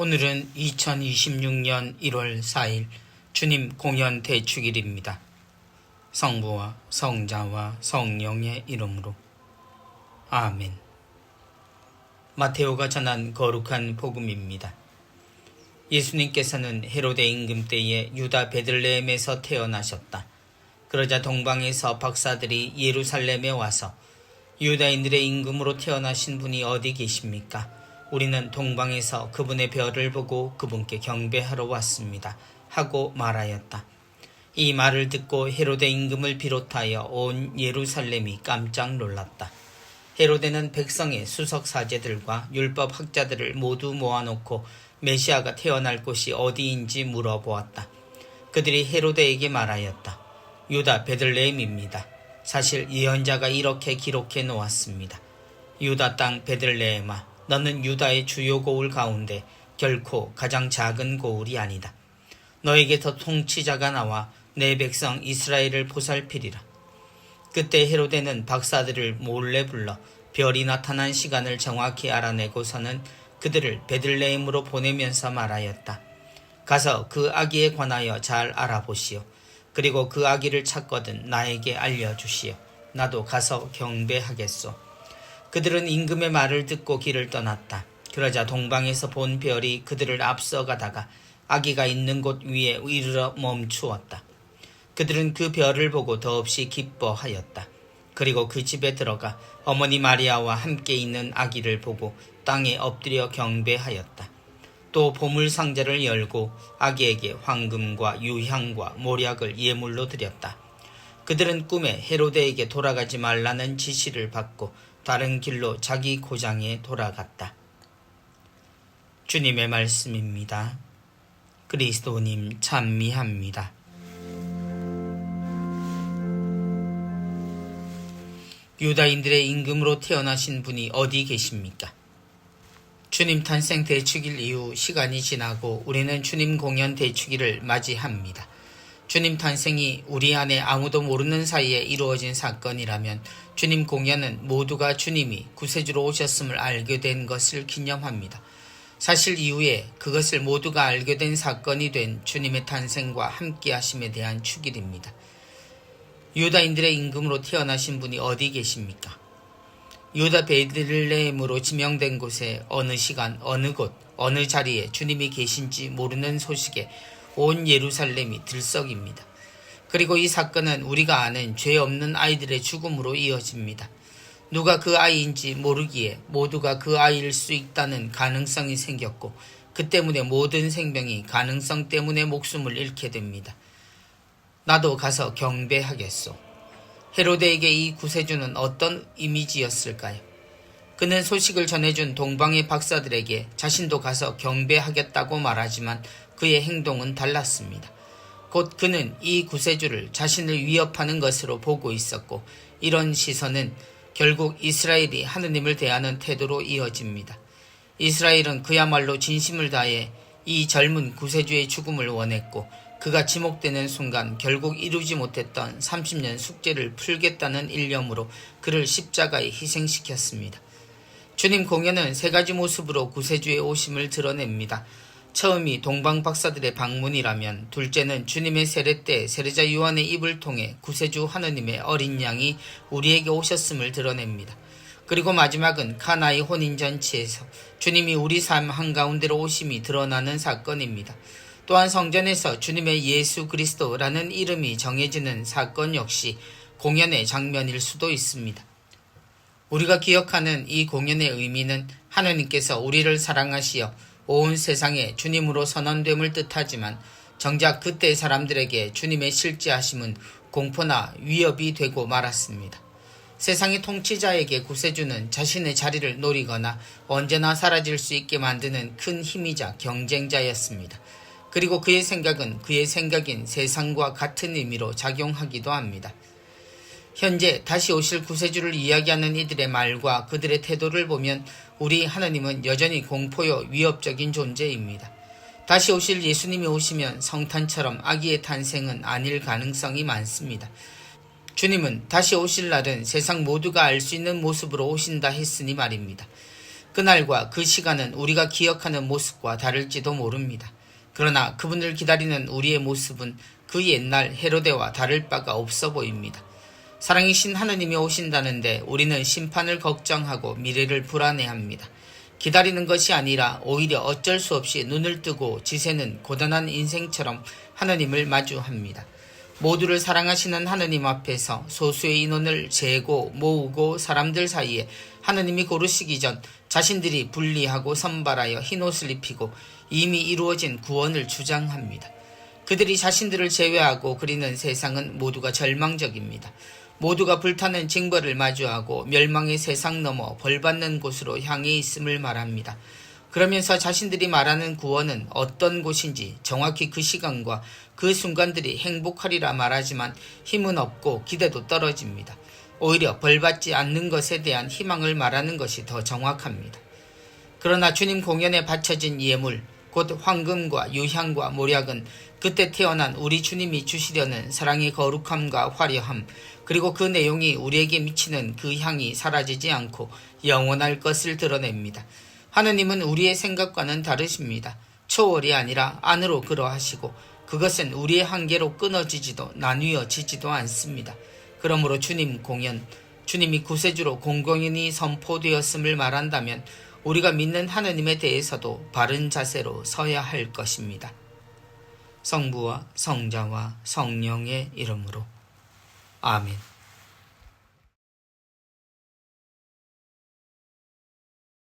오늘은 2026년 1월 4일 주님 공연 대축일입니다. 성부와 성자와 성령의 이름으로 아멘. 마테오가 전한 거룩한 복음입니다. 예수님께서는 헤로데 임금 때에 유다 베들레헴에서 태어나셨다. 그러자 동방에서 박사들이 예루살렘에 와서 유다인들의 임금으로 태어나신 분이 어디 계십니까? 우리는 동방에서 그분의 별을 보고 그분께 경배하러 왔습니다. 하고 말하였다. 이 말을 듣고 헤로데 임금을 비롯하여 온 예루살렘이 깜짝 놀랐다. 헤로데는 백성의 수석 사제들과 율법 학자들을 모두 모아놓고 메시아가 태어날 곳이 어디인지 물어보았다. 그들이 헤로데에게 말하였다. 유다 베들레헴입니다. 사실 예언자가 이렇게 기록해 놓았습니다. 유다 땅 베들레헴아, 너는 유다의 주요 고을 가운데 결코 가장 작은 고을이 아니다. 너에게서 통치자가 나와 내 백성 이스라엘을 보살피리라. 그때 헤로데는 박사들을 몰래 불러 별이 나타난 시간을 정확히 알아내고서는 그들을 베들레헴으로 보내면서 말하였다. 가서 그 아기에 관하여 잘 알아보시오. 그리고 그 아기를 찾거든 나에게 알려주시오. 나도 가서 경배하겠소. 그들은 임금의 말을 듣고 길을 떠났다. 그러자 동방에서 본 별이 그들을 앞서가다가 아기가 있는 곳 위에 이르러 멈추었다. 그들은 그 별을 보고 더없이 기뻐하였다. 그리고 그 집에 들어가 어머니 마리아와 함께 있는 아기를 보고 땅에 엎드려 경배하였다. 또 보물 상자를 열고 아기에게 황금과 유향과 모략을 예물로 드렸다. 그들은 꿈에 헤로데에게 돌아가지 말라는 지시를 받고 다른 길로 자기 고장에 돌아갔다. 주님의 말씀입니다. 그리스도님 찬미합니다. 유다인들의 임금으로 태어나신 분이 어디 계십니까? 주님 탄생 대축일 이후 시간이 지나고 우리는 주님 공연 대축일을 맞이합니다. 주님 탄생이 우리 안에 아무도 모르는 사이에 이루어진 사건이라면 주님 공연은 모두가 주님이 구세주로 오셨음을 알게 된 것을 기념합니다. 사실 이후에 그것을 모두가 알게 된 사건이 된 주님의 탄생과 함께하심에 대한 축일입니다. 유다인들의 임금으로 태어나신 분이 어디 계십니까? 유다 베들레헴으로 지명된 곳에 어느 시간, 어느 곳, 어느 자리에 주님이 계신지 모르는 소식에 온 예루살렘이 들썩입니다. 그리고 이 사건은 우리가 아는 죄 없는 아이들의 죽음으로 이어집니다. 누가 그 아이인지 모르기에 모두가 그 아이일 수 있다는 가능성이 생겼고 그 때문에 모든 생명이 가능성 때문에 목숨을 잃게 됩니다. 나도 가서 경배하겠소. 헤로데에게 이 구세주는 어떤 이미지였을까요? 그는 소식을 전해준 동방의 박사들에게 자신도 가서 경배하겠다고 말하지만 그의 행동은 달랐습니다. 곧 그는 이 구세주를 자신을 위협하는 것으로 보고 있었고 이런 시선은 결국 이스라엘이 하느님을 대하는 태도로 이어집니다. 이스라엘은 그야말로 진심을 다해 이 젊은 구세주의 죽음을 원했고 그가 지목되는 순간 결국 이루지 못했던 30년 숙제를 풀겠다는 일념으로 그를 십자가에 희생시켰습니다. 주님 공연은 세 가지 모습으로 구세주의 오심을 드러냅니다. 처음이 동방 박사들의 방문이라면 둘째는 주님의 세례 때 세례자 요한의 입을 통해 구세주 하느님의 어린 양이 우리에게 오셨음을 드러냅니다. 그리고 마지막은 카나의 혼인잔치에서 주님이 우리 삶 한가운데로 오심이 드러나는 사건입니다. 또한 성전에서 주님의 예수 그리스도라는 이름이 정해지는 사건 역시 공연의 장면일 수도 있습니다. 우리가 기억하는 이 공연의 의미는 하느님께서 우리를 사랑하시어 온 세상에 주님으로 선언됨을 뜻하지만 정작 그때 사람들에게 주님의 실제하심은 공포나 위협이 되고 말았습니다. 세상의 통치자에게 구세주는 자신의 자리를 노리거나 언제나 사라질 수 있게 만드는 큰 힘이자 경쟁자였습니다. 그리고 그의 생각은 그의 생각인 세상과 같은 의미로 작용하기도 합니다. 현재 다시 오실 구세주를 이야기하는 이들의 말과 그들의 태도를 보면 우리 하나님은 여전히 공포요 위협적인 존재입니다. 다시 오실 예수님이 오시면 성탄처럼 아기의 탄생은 아닐 가능성이 많습니다. 주님은 다시 오실 날은 세상 모두가 알 수 있는 모습으로 오신다 했으니 말입니다. 그날과 그 시간은 우리가 기억하는 모습과 다를지도 모릅니다. 그러나 그분을 기다리는 우리의 모습은 그 옛날 헤로데와 다를 바가 없어 보입니다. 사랑이신 하느님이 오신다는데 우리는 심판을 걱정하고 미래를 불안해합니다. 기다리는 것이 아니라 오히려 어쩔 수 없이 눈을 뜨고 지새는 고단한 인생처럼 하느님을 마주합니다. 모두를 사랑하시는 하느님 앞에서 소수의 인원을 재고 모으고 사람들 사이에 하느님이 고르시기 전 자신들이 분리하고 선발하여 흰옷을 입히고 이미 이루어진 구원을 주장합니다. 그들이 자신들을 제외하고 그리는 세상은 모두가 절망적입니다. 모두가 불타는 징벌을 마주하고 멸망의 세상 넘어 벌받는 곳으로 향해 있음을 말합니다. 그러면서 자신들이 말하는 구원은 어떤 곳인지 정확히 그 시간과 그 순간들이 행복하리라 말하지만 힘은 없고 기대도 떨어집니다. 오히려 벌받지 않는 것에 대한 희망을 말하는 것이 더 정확합니다. 그러나 주님 공연에 바쳐진 예물, 곧 황금과 유향과 몰약은 그때 태어난 우리 주님이 주시려는 사랑의 거룩함과 화려함, 그리고 그 내용이 우리에게 미치는 그 향이 사라지지 않고 영원할 것을 드러냅니다. 하느님은 우리의 생각과는 다르십니다. 초월이 아니라 안으로 그러하시고 그것은 우리의 한계로 끊어지지도 나뉘어지지도 않습니다. 그러므로 주님 공연, 주님이 구세주로 공공연히 선포되었음을 말한다면 우리가 믿는 하느님에 대해서도 바른 자세로 서야 할 것입니다. 성부와 성자와 성령의 이름으로 아멘.